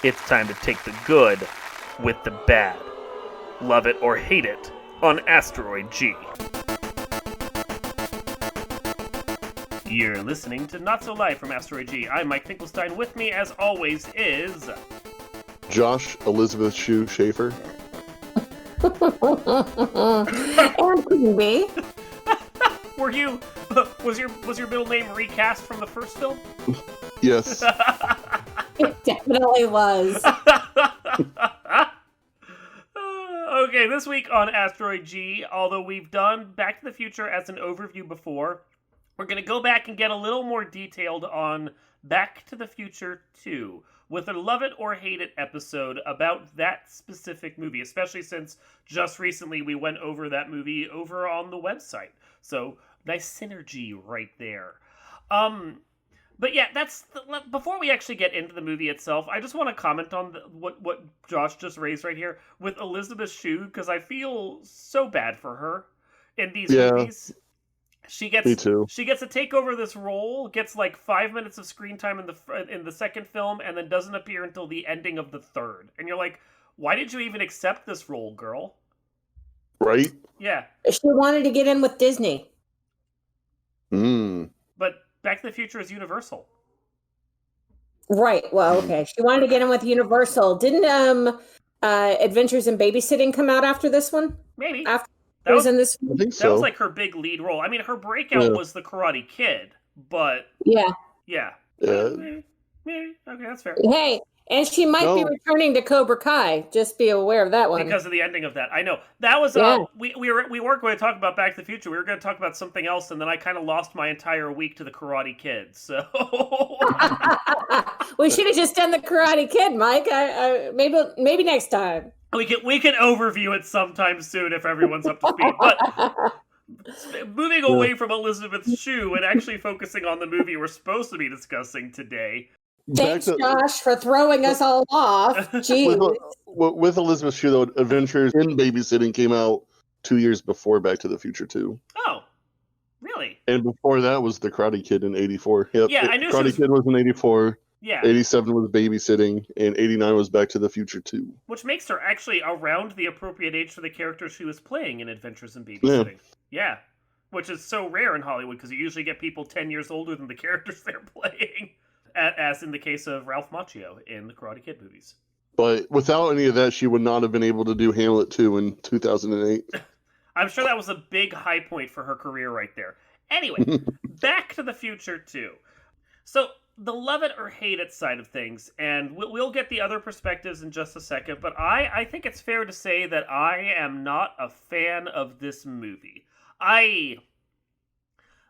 It's time to take the good with the bad. Love it or hate it on Asteroid G. You're listening to Not So Live from Asteroid G. I'm Mike Finkelstein. With me, as always, is Josh Elizabeth Shue Schaefer. And couldn't be. Was your middle name recast from the first film? Yes. It definitely was. Okay, this week on Asteroid G, although we've done Back to the Future as an overview before, we're going to go back and get a little more detailed on Back to the Future 2 with a Love It or Hate It episode about that specific movie, especially since just recently we went over that movie over on the website. So, nice synergy right there. But yeah, before we actually get into the movie itself, I just want to comment on what Josh just raised right here with Elizabeth Shue, because I feel so bad for her in these movies. Me too. She gets to take over this role, gets like 5 minutes of screen time in the second film, and then doesn't appear until the ending of the third. And you're like, why did you even accept this role, girl? Right? Yeah. She wanted to get in with Disney. But Back to the Future is Universal. Right. Well, okay. She wanted to get in with Universal. Didn't Adventures in Babysitting come out after this one? Maybe. After that was in this one? I think so. That was like her big lead role. I mean, her breakout was the Karate Kid, but yeah. Maybe. Okay, that's fair. Hey, and she might be returning to Cobra Kai. Just be aware of that one. Because of the ending of that. I know. That was we weren't going to talk about Back to the Future. We were going to talk about something else, and then I kind of lost my entire week to the Karate Kid. So we should have just done the Karate Kid, Mike. Maybe next time. We can overview it sometime soon if everyone's up to speed. But moving away from Elizabeth Shue and actually focusing on the movie we're supposed to be discussing today. Thanks, Josh, for throwing us all off. Jeez. With Elizabeth Shue, though, Adventures in Babysitting came out 2 years before Back to the Future 2. Oh, really? And before that was The Karate Kid in 84. Yep. Yeah, I knew Karate Kid was in 84. Yeah. 87 was Babysitting, and 89 was Back to the Future 2. Which makes her actually around the appropriate age for the character she was playing in Adventures in Babysitting. Yeah. Which is so rare in Hollywood, because you usually get people 10 years older than the characters they're playing. As in the case of Ralph Macchio in the Karate Kid movies. But without any of that, she would not have been able to do Hamlet 2 in 2008. I'm sure that was a big high point for her career right there. Anyway, Back to the Future 2. So, the love it or hate it side of things, and we'll get the other perspectives in just a second, but I think it's fair to say that I am not a fan of this movie. I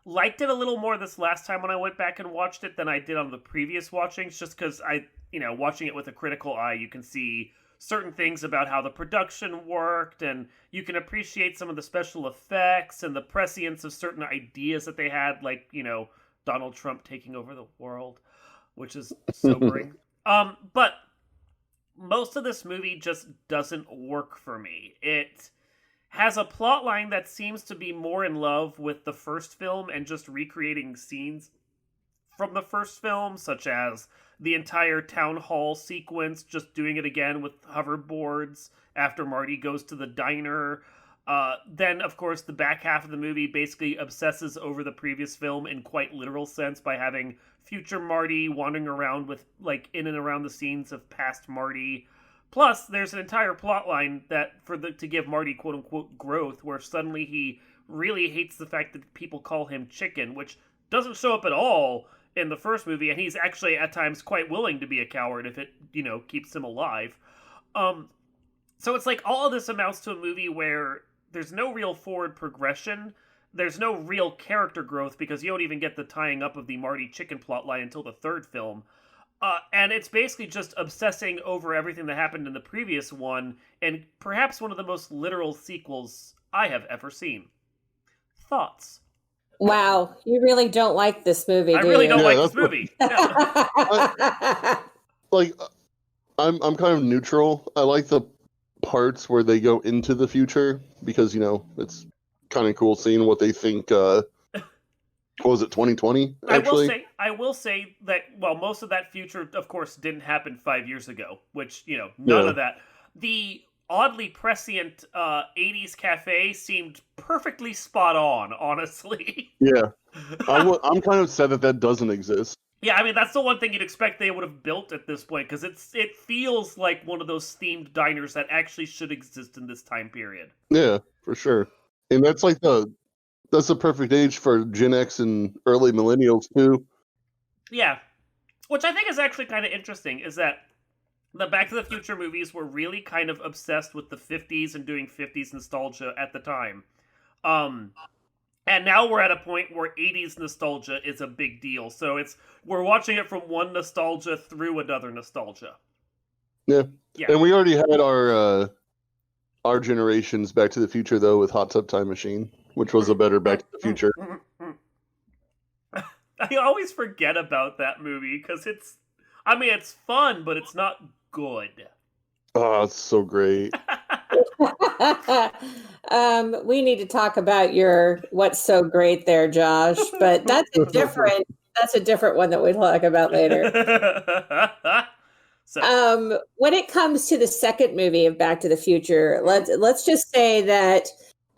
liked it a little more this last time when I went back and watched it than I did on the previous watchings, just because watching it with a critical eye, you can see certain things about how the production worked, and you can appreciate some of the special effects and the prescience of certain ideas that they had, like, Donald Trump taking over the world, which is sobering. But most of this movie just doesn't work for me. It has a plot line that seems to be more in love with the first film and just recreating scenes from the first film, such as the entire town hall sequence, just doing it again with hoverboards after Marty goes to the diner. Then, of course, the back half of the movie basically obsesses over the previous film in quite literal sense by having future Marty wandering around with, like, in and around the scenes of past Marty. Plus, there's an entire plot line that to give Marty quote-unquote growth, where suddenly he really hates the fact that people call him Chicken, which doesn't show up at all in the first movie, and he's actually at times quite willing to be a coward if it, keeps him alive. So it's like all of this amounts to a movie where there's no real forward progression, there's no real character growth, because you don't even get the tying up of the Marty Chicken plotline until the third film. And it's basically just obsessing over everything that happened in the previous one, and perhaps one of the most literal sequels I have ever seen. Thoughts? Wow, you really don't like this movie, do you? I really don't like this movie. I'm kind of neutral. I like the parts where they go into the future, because, it's kind of cool seeing what they think What was it, 2020? Actually, I will say that most of that future, of course, didn't happen 5 years ago. Which none Yeah. of that. The oddly prescient '80s cafe seemed perfectly spot on. Honestly. Yeah. I'm kind of sad that doesn't exist. Yeah, I mean that's the one thing you'd expect they would have built at this point because it feels like one of those themed diners that actually should exist in this time period. Yeah, for sure. And that's like that's the perfect age for Gen X and early millennials too. Yeah, which I think is actually kind of interesting is that the Back to the Future movies were really kind of obsessed with the 50s and doing 50s nostalgia at the time. And now we're at a point where 80s nostalgia is a big deal. So we're watching it from one nostalgia through another nostalgia. Yeah. Yeah. And we already had our generation's Back to the Future though with Hot Tub Time Machine, which was a better Back to the Future. I always forget about that movie because it's fun, but it's not good. Oh, it's so great. We need to talk about your what's so great there, Josh. But that's a different one that we'll talk about later. So, when it comes to the second movie of Back to the Future, let's just say that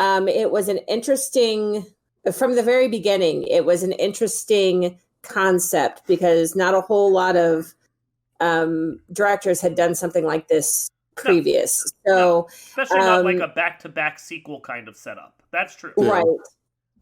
it was an interesting from the very beginning. It was an interesting concept because not a whole lot of directors had done something like this previous. So especially not like a back-to-back sequel kind of setup. That's true. Right.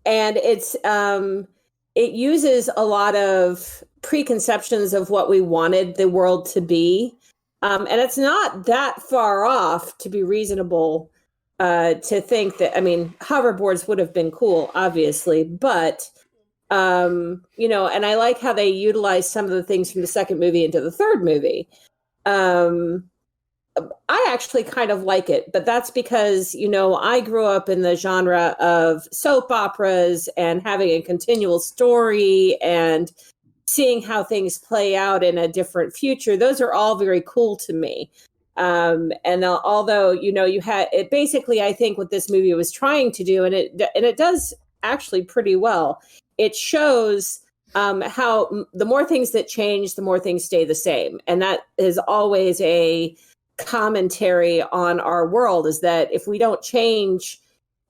And it uses a lot of preconceptions of what we wanted the world to be. And it's not that far off to be reasonable to think that, hoverboards would have been cool, obviously, but and I like how they utilize some of the things from the second movie into the third movie. I actually kind of like it, but that's because, I grew up in the genre of soap operas and having a continual story and seeing how things play out in a different future. Those are all very cool to me. And although, you had it basically, I think what this movie was trying to do, and it does actually pretty well. It shows how the more things that change, the more things stay the same. And that is always a commentary on our world, is that if we don't change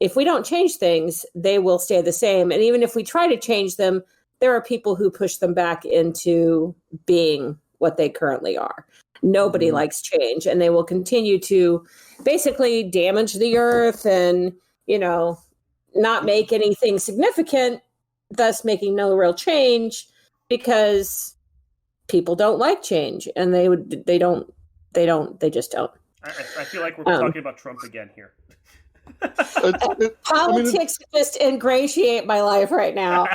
things, they will stay the same. And even if we try to change them, there are people who push them back into being what they currently are. Nobody likes change, and they will continue to basically damage the earth and, not make anything significant, thus making no real change because people don't like change, and they just don't. I feel like we're talking about Trump again here. Politics just ingratiate my life right now.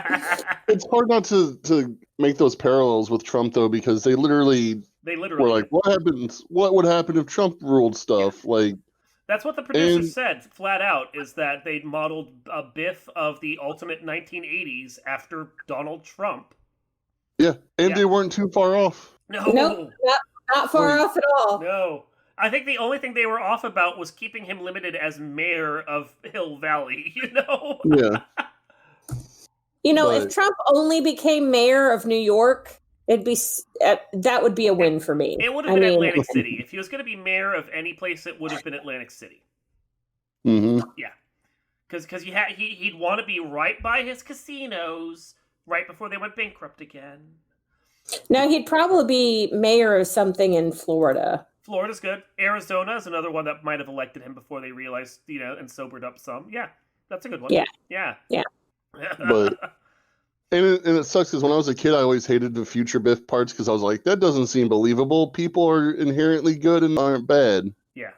It's hard not to make those parallels with Trump though, because they literally were like, what would happen if Trump ruled stuff? Like, that's what the producers said flat out, is that they modeled a Biff of the ultimate 1980s after Donald Trump. Yeah, and they weren't too far off. No, not far off at all. No. I think the only thing they were off about was keeping him limited as mayor of Hill Valley, Yeah. If Trump only became mayor of New York, that would be a win for me. It would have been Atlantic City. If he was going to be mayor of any place, it would have been Atlantic City. Mm-hmm. Yeah. Because he'd want to be right by his casinos, right before they went bankrupt again. No, he'd probably be mayor of something in Florida. Florida's good. Arizona is another one that might have elected him before they realized, and sobered up some. Yeah, that's a good one. Yeah. But and it sucks because when I was a kid, I always hated the future Biff parts because I was like, that doesn't seem believable. People are inherently good and aren't bad. Yeah.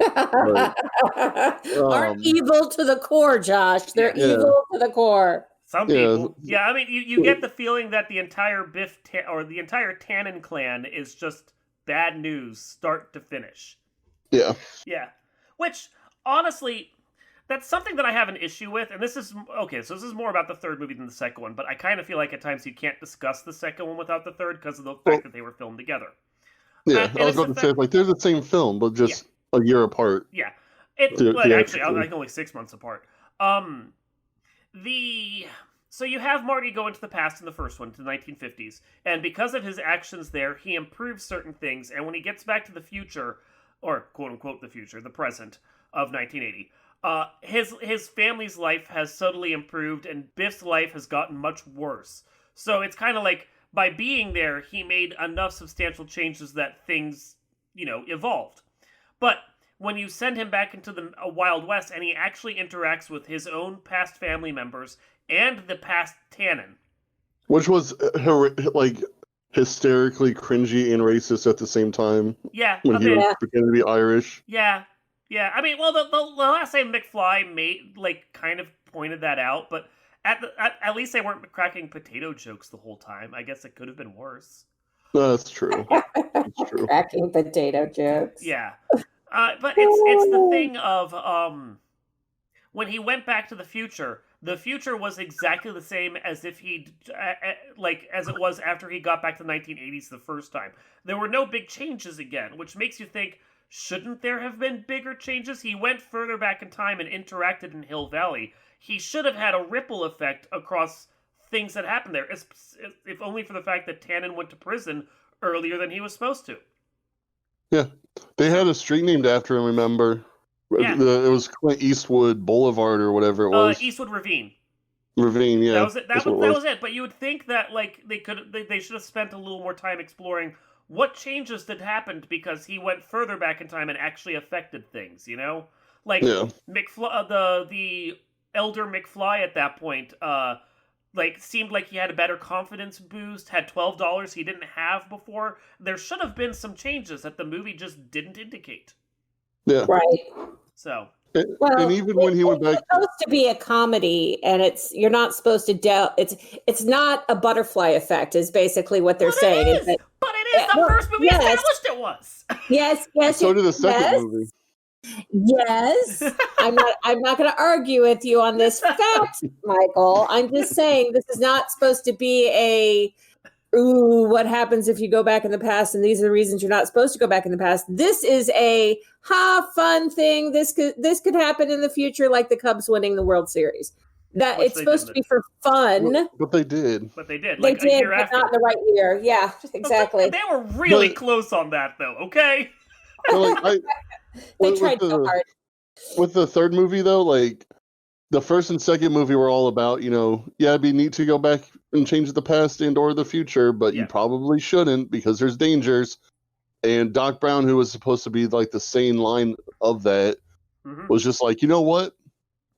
Aren't evil to the core, Josh. They're evil to the core. Some people. Yeah, I mean, you get the feeling that the entire Biff or the entire Tannen clan is just bad news, start to finish. Yeah. Yeah. Which, honestly, that's something that I have an issue with, and this is more about the third movie than the second one, but I kind of feel like at times you can't discuss the second one without the third because of the fact that they were filmed together. Yeah, I was about to say, like, they're the same film, but just a year apart. Yeah. Actually, like only 6 months apart. So you have Marty go into the past in the first one, to the 1950s, and because of his actions there, he improves certain things, and when he gets back to the future, or quote-unquote the future, the present of 1980, his family's life has subtly improved, and Biff's life has gotten much worse. So it's kind of like, by being there, he made enough substantial changes that things, evolved. But when you send him back into the Wild West, and he actually interacts with his own past family members and the past Tannen. Which was, hysterically cringy and racist at the same time. Yeah, when he was pretending to be Irish. Yeah. I mean, well, the last name McFly kind of pointed that out, but at least they weren't cracking potato jokes the whole time. I guess it could have been worse. No, that's true. That's true. Cracking potato jokes. Yeah. But it's the thing of when he went back to the future was exactly the same as if as it was after he got back to the 1980s the first time. There were no big changes again, which makes you think, shouldn't there have been bigger changes? He went further back in time and interacted in Hill Valley. He should have had a ripple effect across things that happened there, if only for the fact that Tannen went to prison earlier than he was supposed to. Yeah. They had a street named after him, remember? Yeah. It was Clint Eastwood Boulevard or whatever it was. Eastwood Ravine. Ravine, yeah. That was it. That was it. But you would think that they should have spent a little more time exploring what changes that happened because he went further back in time and actually affected things. The elder McFly at that point, seemed like he had a better confidence boost, had $12 he didn't have before. There should have been some changes that the movie just didn't indicate. Yeah. Right. So. And even when he went back, it's supposed to be a comedy, and you're not supposed to it's not a butterfly effect, is basically what they're saying. But it is. The first movie established it was. Yes. So did the second movie. Yes. I'm not going to argue with you on this fact, Michael. I'm just saying this is not supposed to be what happens if you go back in the past, and these are the reasons you're not supposed to go back in the past. This is a fun thing. This could happen in the future, like the Cubs winning the World Series. That it's supposed to be for fun. But they did. They did, but not in the right year. Yeah, exactly. They were really close on that, though. Okay. They tried so hard. With the third movie, though, the first and second movie were all about, it'd be neat to go back and change the past and or the future, but you probably shouldn't because there's dangers. And Doc Brown, who was supposed to be the sane line of that, was just like, you know what?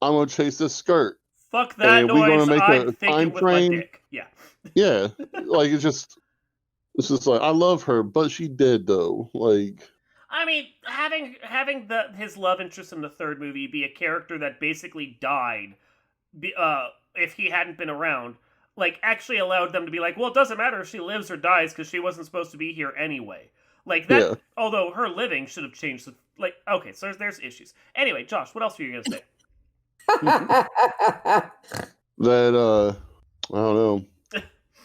I'm going to chase this skirt. Fuck that and noise. We're going to make I'm a thinking time with train. my dick. Yeah. Yeah. It's just like, I love her, but she did, though. I mean, having his love interest in the third movie be a character that basically died, if he hadn't been around, actually allowed them to be well, it doesn't matter if she lives or dies because she wasn't supposed to be here anyway. Although her living should have changed. Okay, so there's issues. Anyway, Josh, what else were you gonna say? That I don't know.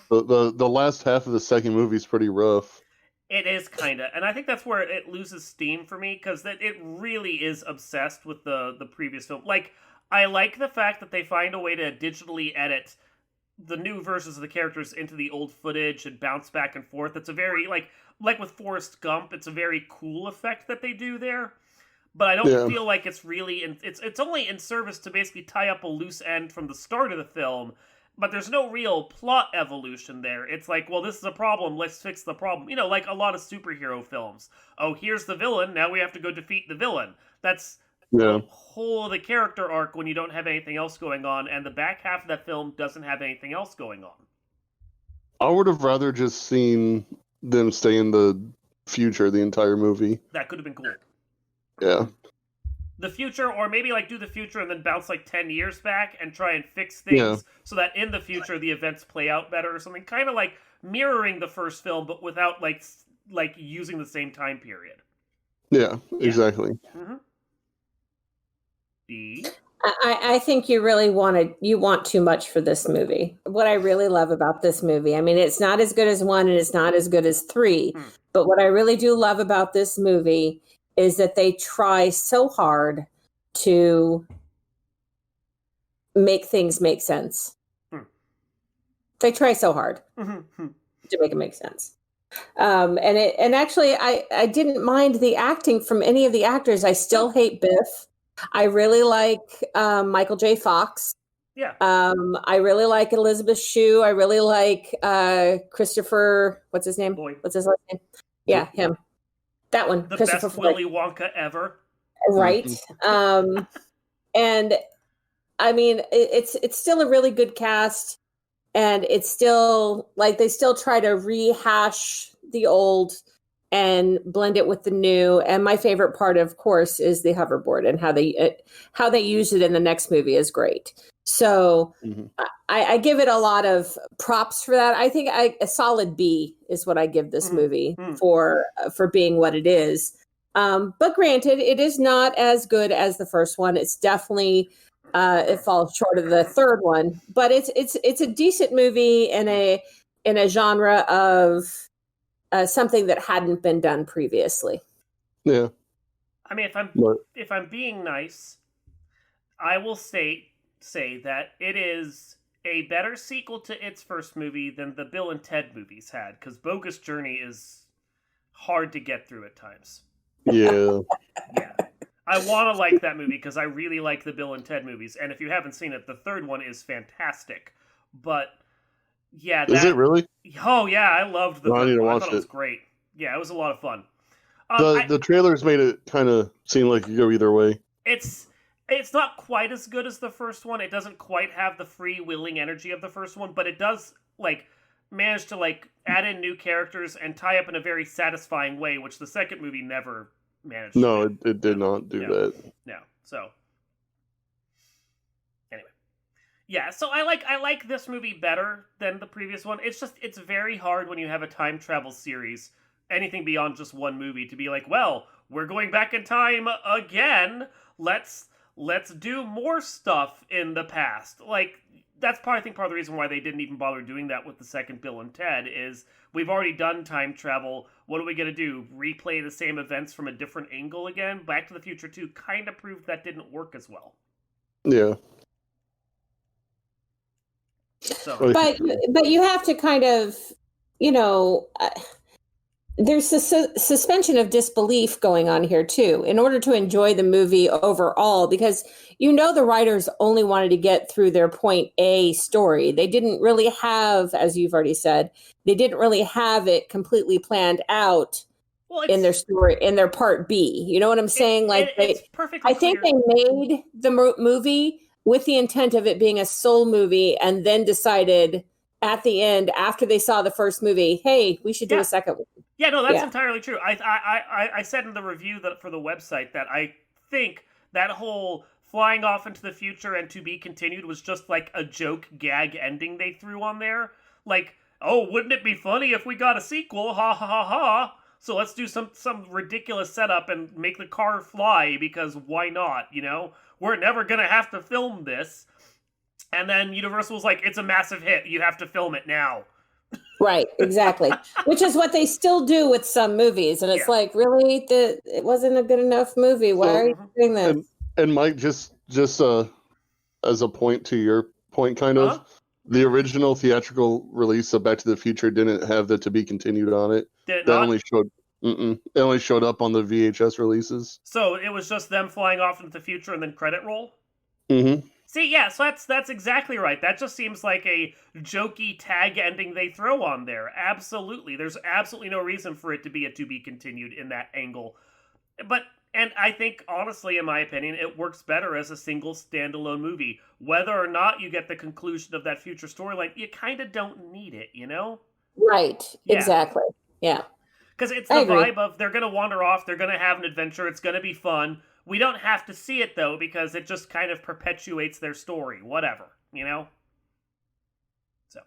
The last half of the second movie is pretty rough. It is kind of, and I think that's where it loses steam for me, because it really is obsessed with the previous film. I like the fact that they find a way to digitally edit the new versions of the characters into the old footage and bounce back and forth. It's a very, like with Forrest Gump, it's a very cool effect that they do there. But I don't feel like it's really, it's only in service to basically tie up a loose end from the start of the film, but there's no real plot evolution there. It's well, this is a problem, let's fix the problem. Like a lot of superhero films. Oh, here's the villain, now we have to go defeat the villain. That's the whole of the character arc when you don't have anything else going on, and the back half of that film doesn't have anything else going on. I would have rather just seen them stay in the future the entire movie. That could have been cool. Yeah. The future, or maybe do the future and then bounce 10 years back and try and fix things so that in the future the events play out better or something. Kind of mirroring the first film, but without using the same time period. Yeah, exactly. Mm-hmm. B? I think you want too much for this movie. What I really love about this movie, I mean, it's not as good as 1 and it's not as good as 3, but what I really do love about this movie is that they try so hard to make things make sense. They try so hard to make it make sense. And actually, I didn't mind the acting from any of the actors. I still hate Biff. I really like Michael J. Fox. Yeah. I really like Elizabeth Shue. I really like Christopher. What's his name? Lloyd. What's his last name? Yeah, him. That one. The Christopher best Floyd. Willy Wonka ever. Right. And I mean, it's still a really good cast, and it's still like they still try to rehash the old and blend it with the new. And my favorite part, of course, is the hoverboard, and how they use it in the next movie is great. So I give it a lot of props for that. I think a solid B is what I give this movie for being what it is. But granted, it is not as good as the first one. It's definitely it falls short of the third one, but it's a decent movie in a genre of something that hadn't been done previously. Yeah. I mean, if I'm being nice, I will say that it is a better sequel to its first movie than the Bill and Ted movies had, because Bogus Journey is hard to get through at times. Yeah. Yeah. I want to like that movie because I really like the Bill and Ted movies, and if you haven't seen it, the third one is fantastic. But yeah, is it really? Oh yeah, I loved the third I need to one. watch I thought it was great. Yeah, it was a lot of fun. The trailers made it kind of seem like you go either way. It's not quite as good as the first one. It doesn't quite have the free-wheeling energy of the first one, but it does manage to add in new characters and tie up in a very satisfying way, which the second movie never managed. No, it did not do that. No. So anyway, yeah. So I like this movie better than the previous one. It's very hard when you have a time travel series, anything beyond just one movie, to be like, well, we're going back in time again. Let's do more stuff in the past. That's part of the reason why they didn't even bother doing that with the second Bill and Ted is we've already done time travel. What are we going to do? Replay the same events from a different angle again? Back to the Future 2 kind of proved that didn't work as well. Yeah. So, but you have to kind of, there's a suspension of disbelief going on here too, in order to enjoy the movie overall, because the writers only wanted to get through their point A story. They didn't really have, as you've already said, they didn't really have it completely planned out in their story, in their part B. You know what I'm saying? It's perfectly I think they made the movie with the intent of it being a soul movie, and then decided at the end, after they saw the first movie, hey, we should do a second one. Yeah, no, that's entirely true. I said in the review for the website that I think that whole flying off into the future and to be continued was just a joke gag ending they threw on there. Oh, wouldn't it be funny if we got a sequel? Ha ha ha ha. So let's do some ridiculous setup and make the car fly, because why not, We're never going to have to film this. And then Universal was like, it's a massive hit. You have to film it now. Right, exactly. Which is what they still do with some movies. And it's really? It wasn't a good enough movie. Why are you doing this? And Mike, just as a point to your point, kind of, the original theatrical release of Back to the Future didn't have the to be continued on it. Did it not? It only showed up on the VHS releases. So it was just them flying off into the future and then credit roll? Mm-hmm. See, yeah, so that's exactly right. That just seems like a jokey tag ending they throw on there. Absolutely. There's absolutely no reason for it to be a to be continued in that angle. And I think, honestly, in my opinion, it works better as a single standalone movie. Whether or not you get the conclusion of that future storyline, you kind of don't need it, Right, exactly. Yeah. Because it's the vibe of they're going to wander off, they're going to have an adventure, it's going to be fun. We don't have to see it, though, because it just kind of perpetuates their story. Whatever, So,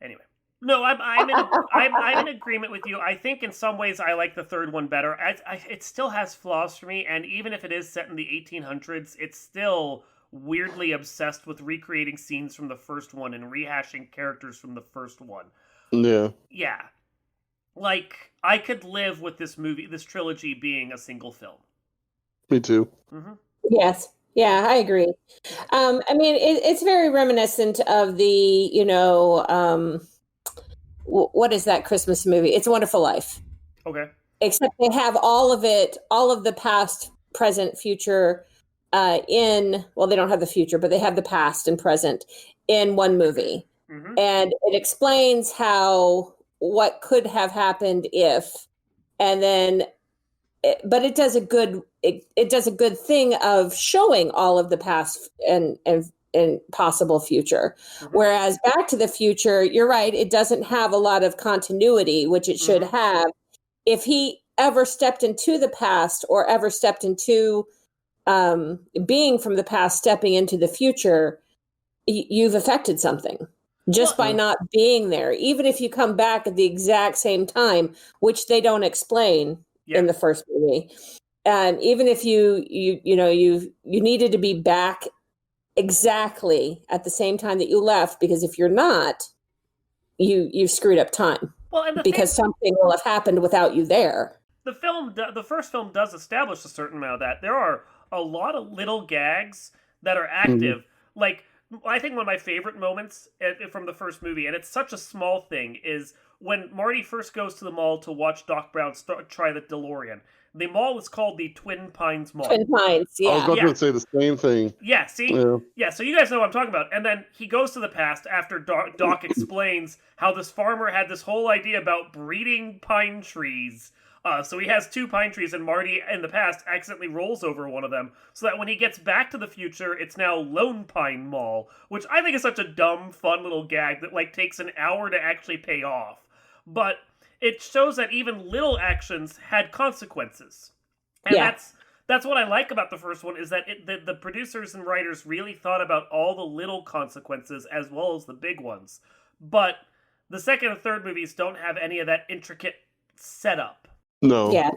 anyway, no, I'm in agreement with you. I think in some ways I like the third one better. It still has flaws for me, and even if it is set in the 1800s, it's still weirdly obsessed with recreating scenes from the first one and rehashing characters from the first one. Yeah. Yeah. I could live with this trilogy being a single film. Me too. Mm-hmm. Yes. Yeah, I agree. I mean, it's very reminiscent of the, what is that Christmas movie? It's a Wonderful Life. Okay. Except they have all of the past, present, future well, they don't have the future, but they have the past and present in one movie. Mm-hmm. And it explains what could have happened if, and then but it does a good thing of showing all of the past and possible future. Mm-hmm. Whereas Back to the Future, you're right, it doesn't have a lot of continuity, which it should mm-hmm. have. If he ever stepped into the past or ever stepped into being from the past, stepping into the future, you've affected something just by not being there. Even if you come back at the exact same time, which they don't explain in the first movie. And even if you needed to be back exactly at the same time that you left, because if you're not, you've screwed up time. Well, and because something will have happened without you there. The first film does establish a certain amount of that. There are a lot of little gags that are active. Mm-hmm. Like, I think one of my favorite moments from the first movie, and it's such a small thing, is when Marty first goes to the mall to watch Doc Brown try the DeLorean. The mall is called the Twin Pines Mall. Twin Pines, yeah. I was about to say the same thing. Yeah, see? Yeah, so you guys know what I'm talking about. And then he goes to the past after Doc explains how this farmer had this whole idea about breeding pine trees. So he has 2 pine trees, and Marty, in the past, accidentally rolls over one of them, so that when he gets back to the future, it's now Lone Pine Mall, which I think is such a dumb, fun little gag that, takes an hour to actually pay off. But it shows that even little actions had consequences. And that's what I like about the first one, is that the producers and writers really thought about all the little consequences as well as the big ones. But the second and third movies don't have any of that intricate setup. No. Yeah.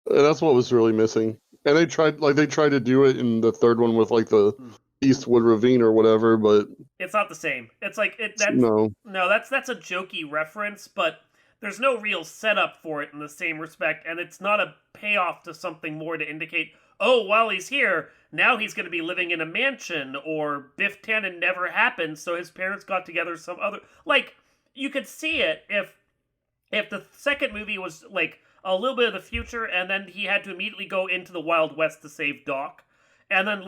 And that's what was really missing. And they tried to do it in the third one with the Eastwood Ravine or whatever, but it's not the same. It's that's a jokey reference, but there's no real setup for it in the same respect, and it's not a payoff to something more to indicate, oh, while he's here, now he's going to be living in a mansion, or Biff Tannen never happened, so his parents got together some other... you could see it if the second movie was, a little bit of the future, and then he had to immediately go into the Wild West to save Doc. And then,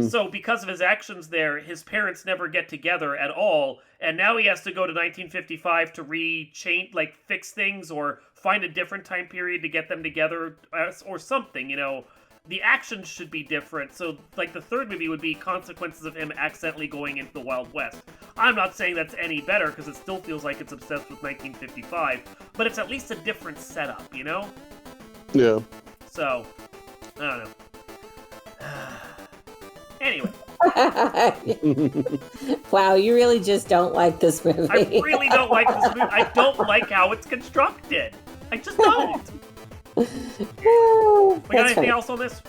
so because of his actions there, his parents never get together at all, and now he has to go to 1955 to fix things, or find a different time period to get them together, or something, The actions should be different, so, the third movie would be consequences of him accidentally going into the Wild West. I'm not saying that's any better, because it still feels like it's obsessed with 1955, but it's at least a different setup, Yeah. So, I don't know. Anyway. Wow, you really just don't like this movie. I really don't like this movie. I don't like how it's constructed. I just don't. We got anything else on this?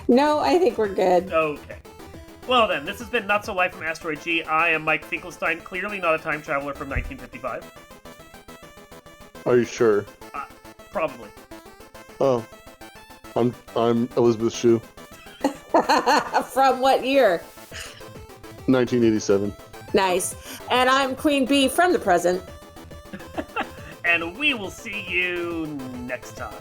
No, I think we're good. Okay. Well then, this has been Not So Live from Asteroid G. I am Mike Finkelstein, clearly not a time traveler from 1955. Are you sure? Probably. Oh. I'm Elizabeth Shue. From what year? 1987. Nice. And I'm Queen Bee from the present. And we will see you next time.